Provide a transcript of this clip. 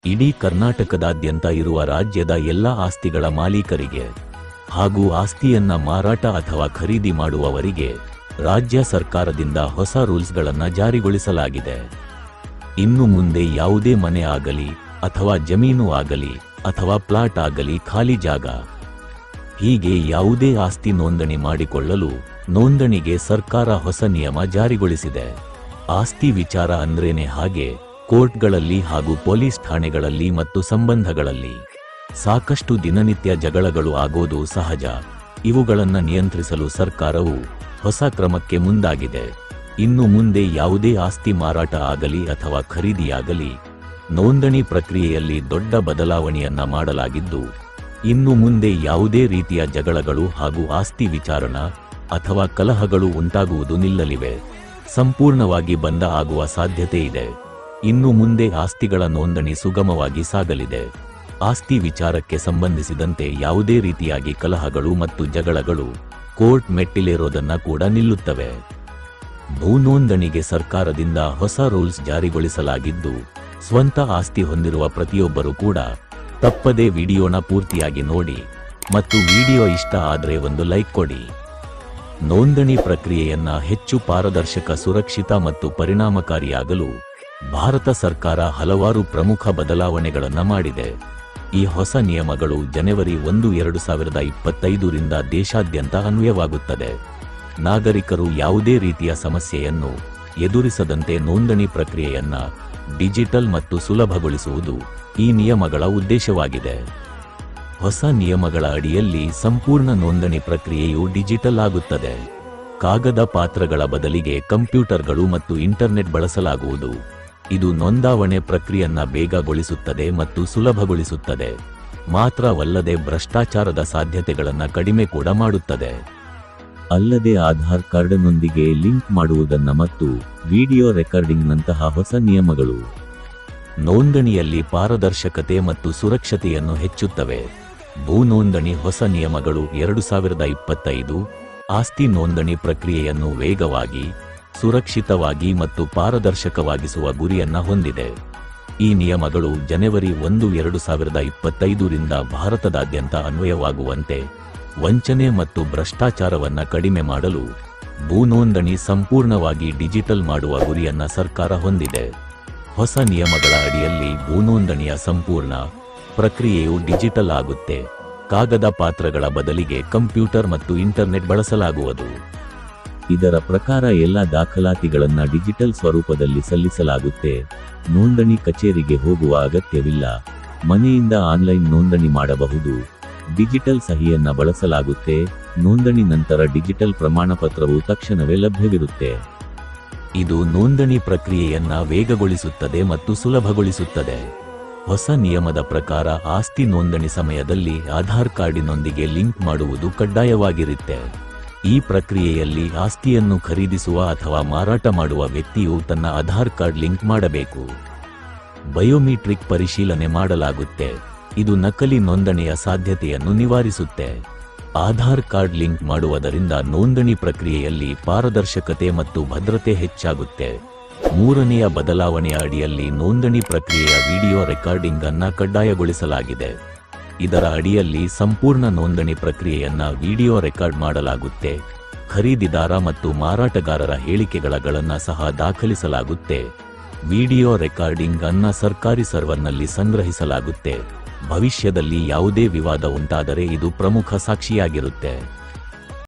ಇಡೀ ಕರ್ನಾಟಕದಾದ್ಯಂತ ಇರುವ ರಾಜ್ಯದ ಎಲ್ಲ ಆಸ್ತಿಗಳ ಮಾಲೀಕರಿಗೆ ಹಾಗೂ ಆಸ್ತಿಯನ್ನ ಮಾರಾಟ ಅಥವಾ ಖರೀದಿ ಮಾಡುವವರಿಗೆ ರಾಜ್ಯ ಸರ್ಕಾರದಿಂದ ಹೊಸ ರೂಲ್ಸ್ಗಳನ್ನು ಜಾರಿಗೊಳಿಸಲಾಗಿದೆ. ಇನ್ನು ಮುಂದೆ ಯಾವುದೇ ಮನೆ ಆಗಲಿ ಅಥವಾ ಜಮೀನು ಆಗಲಿ ಅಥವಾ ಪ್ಲಾಟ್ ಆಗಲಿ ಖಾಲಿ ಜಾಗ ಹೀಗೆ ಯಾವುದೇ ಆಸ್ತಿ ನೋಂದಣಿ ಮಾಡಿಕೊಳ್ಳಲು ನೋಂದಣಿಗೆ ಸರ್ಕಾರ ಹೊಸ ನಿಯಮ ಜಾರಿಗೊಳಿಸಿದೆ. ಆಸ್ತಿ ವಿಚಾರ ಅಂದ್ರೇನೆ ಹಾಗೆ ಕೋರ್ಟ್ಗಳಲ್ಲಿ ಹಾಗೂ ಪೊಲೀಸ್ ಠಾಣೆಗಳಲ್ಲಿ ಮತ್ತು ಸಂಬಂಧಗಳಲ್ಲಿ ಸಾಕಷ್ಟು ದಿನನಿತ್ಯ ಜಗಳಗಳು ಆಗೋದು ಸಹಜ. ಇವುಗಳನ್ನು ನಿಯಂತ್ರಿಸಲು ಸರ್ಕಾರವು ಹೊಸ ಕ್ರಮಕ್ಕೆ ಮುಂದಾಗಿದೆ. ಇನ್ನು ಮುಂದೆ ಯಾವುದೇ ಆಸ್ತಿ ಮಾರಾಟ ಆಗಲಿ ಅಥವಾ ಖರೀದಿಯಾಗಲಿ ನೋಂದಣಿ ಪ್ರಕ್ರಿಯೆಯಲ್ಲಿ ದೊಡ್ಡ ಬದಲಾವಣೆಯನ್ನ ಮಾಡಲಾಗಿದ್ದು, ಇನ್ನು ಮುಂದೆ ಯಾವುದೇ ರೀತಿಯ ಜಗಳಗಳು ಹಾಗೂ ಆಸ್ತಿ ವಿಚಾರಣ ಅಥವಾ ಕಲಹಗಳು ಉಂಟಾಗುವುದು ನಿಲ್ಲಲಿವೆ. ಸಂಪೂರ್ಣವಾಗಿ ಬಂದ ಆಗುವ ಸಾಧ್ಯತೆ ಇದೆ. ಇನ್ನು ಮುಂದೆ ಆಸ್ತಿಗಳ ನೋಂದಣಿ ಸುಗಮವಾಗಿ ಸಾಗಲಿದೆ. ಆಸ್ತಿ ವಿಚಾರಕ್ಕೆ ಸಂಬಂಧಿಸಿದಂತೆ ಯಾವುದೇ ರೀತಿಯಾಗಿ ಕಲಹಗಳು ಮತ್ತು ಜಗಳಗಳು ಕೋರ್ಟ್ ಮೆಟ್ಟಿಲೇರೋದನ್ನ ಕೂಡ ನಿಲ್ಲುತ್ತವೆ. ಭೂ ನೋಂದಣಿಗೆ ಸರ್ಕಾರದಿಂದ ಹೊಸ ರೂಲ್ಸ್ ಜಾರಿಗೊಳಿಸಲಾಗಿದ್ದು, ಸ್ವಂತ ಆಸ್ತಿ ಹೊಂದಿರುವ ಪ್ರತಿಯೊಬ್ಬರು ಕೂಡ ತಪ್ಪದೇ ವಿಡಿಯೋನ ಪೂರ್ತಿಯಾಗಿ ನೋಡಿ ಮತ್ತು ವಿಡಿಯೋ ಇಷ್ಟ ಆದ್ರೆ ಒಂದು ಲೈಕ್ ಕೊಡಿ. ನೋಂದಣಿ ಪ್ರಕ್ರಿಯೆಯನ್ನ ಹೆಚ್ಚು ಪಾರದರ್ಶಕ, ಸುರಕ್ಷಿತ ಮತ್ತು ಪರಿಣಾಮಕಾರಿಯಾಗಲು ಭಾರತ ಸರ್ಕಾರ ಹಲವಾರು ಪ್ರಮುಖ ಬದಲಾವಣೆಗಳನ್ನು ಮಾಡಿದೆ. ಈ ಹೊಸ ನಿಯಮಗಳು ಜನವರಿ 1, 2025ರಿಂದ ದೇಶಾದ್ಯಂತ ಅನ್ವಯವಾಗುತ್ತದೆ. ನಾಗರಿಕರು ಯಾವುದೇ ರೀತಿಯ ಸಮಸ್ಯೆಯನ್ನು ಎದುರಿಸದಂತೆ ನೋಂದಣಿ ಪ್ರಕ್ರಿಯೆಯನ್ನ ಡಿಜಿಟಲ್ ಮತ್ತು ಸುಲಭಗೊಳಿಸುವುದು ಈ ನಿಯಮಗಳ ಉದ್ದೇಶವಾಗಿದೆ. ಹೊಸ ನಿಯಮಗಳ ಅಡಿಯಲ್ಲಿ ಸಂಪೂರ್ಣ ನೋಂದಣಿ ಪ್ರಕ್ರಿಯೆಯು ಡಿಜಿಟಲ್ ಆಗುತ್ತದೆ. ಕಾಗದ ಪಾತ್ರಗಳ ಬದಲಿಗೆ ಕಂಪ್ಯೂಟರ್ಗಳು ಮತ್ತು ಇಂಟರ್ನೆಟ್ ಬಳಸಲಾಗುವುದು. ಇದು ನೋಂದಾವಣೆ ಪ್ರಕ್ರಿಯೆಯನ್ನ ಬೇಗಗೊಳಿಸುತ್ತದೆ ಮತ್ತು ಸುಲಭಗೊಳಿಸುತ್ತದೆ. ಮಾತ್ರವಲ್ಲದೆ ಭ್ರಷ್ಟಾಚಾರದ ಸಾಧ್ಯತೆಗಳನ್ನು ಕಡಿಮೆ ಕೂಡ ಮಾಡುತ್ತದೆ. ಅಲ್ಲದೆ ಆಧಾರ್ ಕಾರ್ಡ್ನೊಂದಿಗೆ ಲಿಂಕ್ ಮಾಡುವುದನ್ನು ಮತ್ತು ವಿಡಿಯೋ ರೆಕಾರ್ಡಿಂಗ್ನಂತಹ ಹೊಸ ನಿಯಮಗಳು ನೋಂದಣಿಯಲ್ಲಿ ಪಾರದರ್ಶಕತೆ ಮತ್ತು ಸುರಕ್ಷತೆಯನ್ನು ಹೆಚ್ಚುತ್ತವೆ. ಭೂ ನೋಂದಣಿ ಹೊಸ ನಿಯಮಗಳು 2025 ಆಸ್ತಿ ನೋಂದಣಿ ಪ್ರಕ್ರಿಯೆಯನ್ನು ವೇಗವಾಗಿ, ಸುರಕ್ಷಿತವಾಗಿ ಮತ್ತು ಪಾರದರ್ಶಕವಾಗಿಸುವ ಗುರಿಯನ್ನ ಹೊಂದಿದೆ. ಈ ನಿಯಮಗಳು ಜನವರಿ 1, 2025ರಿಂದ ಭಾರತದಾದ್ಯಂತ ಅನ್ವಯವಾಗುವಂತೆ ವಂಚನೆ ಮತ್ತು ಭ್ರಷ್ಟಾಚಾರವನ್ನ ಕಡಿಮೆ ಮಾಡಲು ಭೂ ನೋಂದಣಿ ಸಂಪೂರ್ಣವಾಗಿ ಡಿಜಿಟಲ್ ಮಾಡುವ ಗುರಿಯನ್ನ ಸರ್ಕಾರ ಹೊಂದಿದೆ. ಹೊಸ ನಿಯಮಗಳ ಅಡಿಯಲ್ಲಿ ಭೂ ನೋಂದಣಿಯ ಸಂಪೂರ್ಣ ಪ್ರಕ್ರಿಯೆಯು ಡಿಜಿಟಲ್ ಆಗುತ್ತೆ. ಕಾಗದ ಪಾತ್ರಗಳ ಬದಲಿಗೆ ಕಂಪ್ಯೂಟರ್ ಮತ್ತು ಇಂಟರ್ನೆಟ್ ಬಳಸಲಾಗುವುದು. ಇದರ ಪ್ರಕಾರ ಎಲ್ಲ ದಾಖಲಾತಿಗಳನ್ನ ಡಿಜಿಟಲ್ ಸ್ವರೂಪದಲ್ಲಿ ಸಲ್ಲಿಸಲಾಗುತ್ತೆ. ನೋಂದಣಿ ಕಚೇರಿಗೆ ಹೋಗುವ ಅಗತ್ಯವಿಲ್ಲ. ಮನೆಯಿಂದ ಆನ್ಲೈನ್ ನೋಂದಣಿ ಮಾಡಬಹುದು. ಡಿಜಿಟಲ್ ಸಹಿಯನ್ನ ಬಳಸಲಾಗುತ್ತೆ. ನೋಂದಣಿ ನಂತರ ಡಿಜಿಟಲ್ ಪ್ರಮಾಣಪತ್ರವು ತಕ್ಷಣವೇ ಲಭ್ಯವಿರುತ್ತೆ. ಇದು ನೋಂದಣಿ ಪ್ರಕ್ರಿಯೆಯನ್ನ ವೇಗಗೊಳಿಸುತ್ತದೆ ಮತ್ತು ಸುಲಭಗೊಳಿಸುತ್ತದೆ. ಹೊಸ ನಿಯಮದ ಪ್ರಕಾರ ಆಸ್ತಿ ನೋಂದಣಿ ಸಮಯದಲ್ಲಿ ಆಧಾರ್ ಕಾರ್ಡಿನೊಂದಿಗೆ ಲಿಂಕ್ ಮಾಡುವುದು ಕಡ್ಡಾಯವಾಗಿರುತ್ತೆ. ಈ ಪ್ರಕ್ರಿಯೆಯಲ್ಲಿ ಆಸ್ತಿಯನ್ನು ಖರೀದಿಸುವ ಅಥವಾ ಮಾರಾಟ ಮಾಡುವ ವ್ಯಕ್ತಿಯು ತನ್ನ ಆಧಾರ್ ಕಾರ್ಡ್ ಲಿಂಕ್ ಮಾಡಬೇಕು. ಬಯೋಮೆಟ್ರಿಕ್ ಪರಿಶೀಲನೆ ಮಾಡಲಾಗುತ್ತೆ. ಇದು ನಕಲಿ ನೋಂದಣಿಯ ಸಾಧ್ಯತೆಯನ್ನು ನಿವಾರಿಸುತ್ತೆ. ಆಧಾರ್ ಕಾರ್ಡ್ ಲಿಂಕ್ ಮಾಡುವುದರಿಂದ ನೋಂದಣಿ ಪ್ರಕ್ರಿಯೆಯಲ್ಲಿ ಪಾರದರ್ಶಕತೆ ಮತ್ತು ಭದ್ರತೆ ಹೆಚ್ಚಾಗುತ್ತೆ. ಮೂರನೆಯ ಬದಲಾವಣೆಯ ಅಡಿಯಲ್ಲಿ ನೋಂದಣಿ ಪ್ರಕ್ರಿಯೆಯ ವಿಡಿಯೋ ರೆಕಾರ್ಡಿಂಗ್ ಅನ್ನ ಕಡ್ಡಾಯಗೊಳಿಸಲಾಗಿದೆ. ಇದರ ಅಡಿಯಲ್ಲಿ ಸಂಪೂರ್ಣ ನೋಂದಣಿ ಪ್ರಕ್ರಿಯೆಯನ್ನ ವಿಡಿಯೋ ರೆಕಾರ್ಡ್ ಮಾಡಲಾಗುತ್ತೆ. ಖರೀದಿದಾರ ಮತ್ತು ಮಾರಾಟಗಾರರ ಹೇಳಿಕೆಗಳನ್ನು ಸಹ ದಾಖಲಿಸಲಾಗುತ್ತೆ. ವಿಡಿಯೋ ರೆಕಾರ್ಡಿಂಗ್ ಅನ್ನ ಸರ್ಕಾರಿ ಸರ್ವರ್ನಲ್ಲಿ ಸಂಗ್ರಹಿಸಲಾಗುತ್ತೆ. ಭವಿಷ್ಯದಲ್ಲಿ ಯಾವುದೇ ವಿವಾದ ಉಂಟಾದರೆ ಇದು ಪ್ರಮುಖ ಸಾಕ್ಷಿಯಾಗಿರುತ್ತೆ.